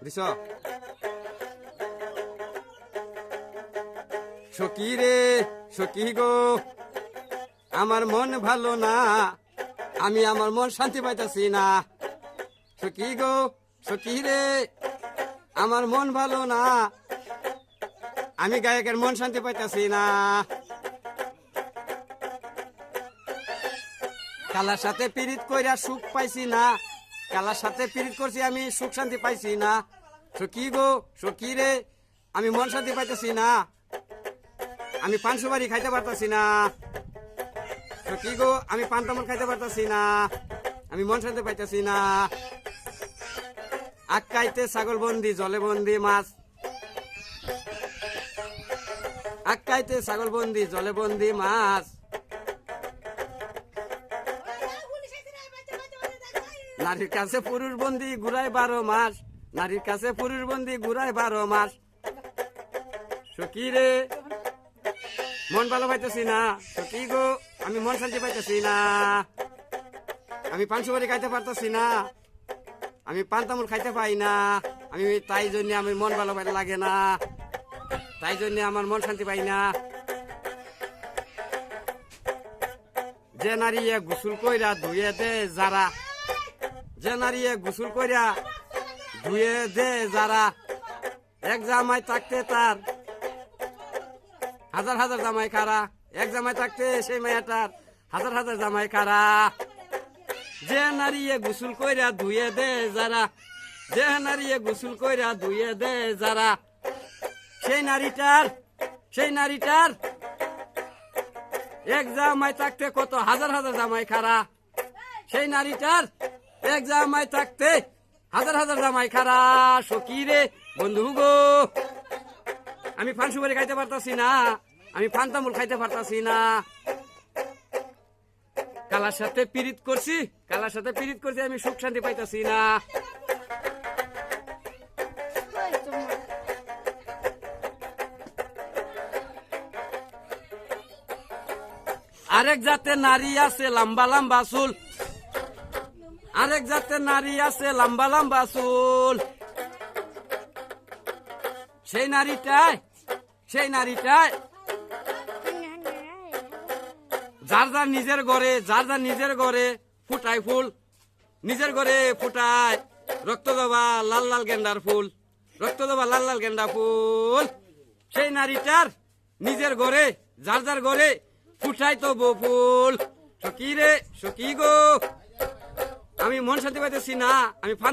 দিছ সখী রে সখী গো আমার মন ভালো না, আমি আমার মন শান্তি পাইতাছি না। সখী গো সখী রে আমার মন ভালো না, আমি গায়কের মন শান্তি পাইতাছি না। কালার সাথে পীড়িত কইরা সুখ পাইছি না, কালার সাথে পীড়িত করছি আমি সুখ শান্তি পাইছি না। সখী গো সখী রে আমি মন শান্তি পাইতেছি না, আমি পান সুপারি খাইতে পারতাছি না। সখী গো আমি পান তামল খাইতে পারতাছি না, আমি মন শান্তি পাইতেছি না। আক্কাইতে ছাগল বন্দি জলে বন্দি মাছ, আক্কাইতে ছাগল বন্দি জলে বন্দি মাছ। নারীর কাছে পুরুষ বন্দি ঘুরায় 12 মাস, নারীর কাছে পুরুষ বন্দি ঘুরায় 12 মাস। সখী রে মন ভালো পাইতেছি না, সখী গো আমি মন শান্তি পাইতেছি না, আমি পান সুপারি খাইতে পারতেছি না, আমি পান তামুল খাইতে পাই না, আমি তাই জন্য আমি মন ভালো লাগে না, তাই জন্য আমার মন শান্তি পাই না। যে নারী গোসল কইরা ধুয়ে দে যারা, যে নারী গোসল কইরা ধুয়ে দে যারা, এক জামাই থাকতে তার হাজার হাজার জামাই খারা, এক জামাই থাকতে সেই মেয়েটার হাজার হাজার জামাই খারা। যে নারী গোসল কইরা ধুয়ে দে যারা, যে নারী গোসল কইরা ধুয়ে দে যারা, সেই নারীটার এক জামাই থাকতে কত হাজার হাজার জামাই খারা। সেই নারীটার এক জামাই থাকতে হাজার হাজার জামাই খারা। সখী রে বন্ধু গো আমি পান সুপারি খাইতে পারতাছি না, আমি পান তামুল খাইতে পারতাছি না। কালার সাথে পীড়িত করছি, কালার সাথে পীড়িত করছি আমি সুখ শান্তি পাইতাছি না। আরেক জাতের নারী আছে লম্বা লম্বা চুল, আরেক জাতের নারী আছে লম্বা লম্বা চুল। সেই নারীটায় যার যার নিজের ঘরে, যার যার নিজের ঘরে ফুটায় ফুল, নিজের ঘরে ফুটায় রক্তজবা লাল লাল গেন্দার ফুল, রক্তজবা লাল লাল গেন্দা ফুল। সেই নারীটার নিজের ঘরে, যার যার ঘরে ফুটাই তো ফুল। সখী রে সখী গো আমি মন শান্তি পাইতেছি না, আমি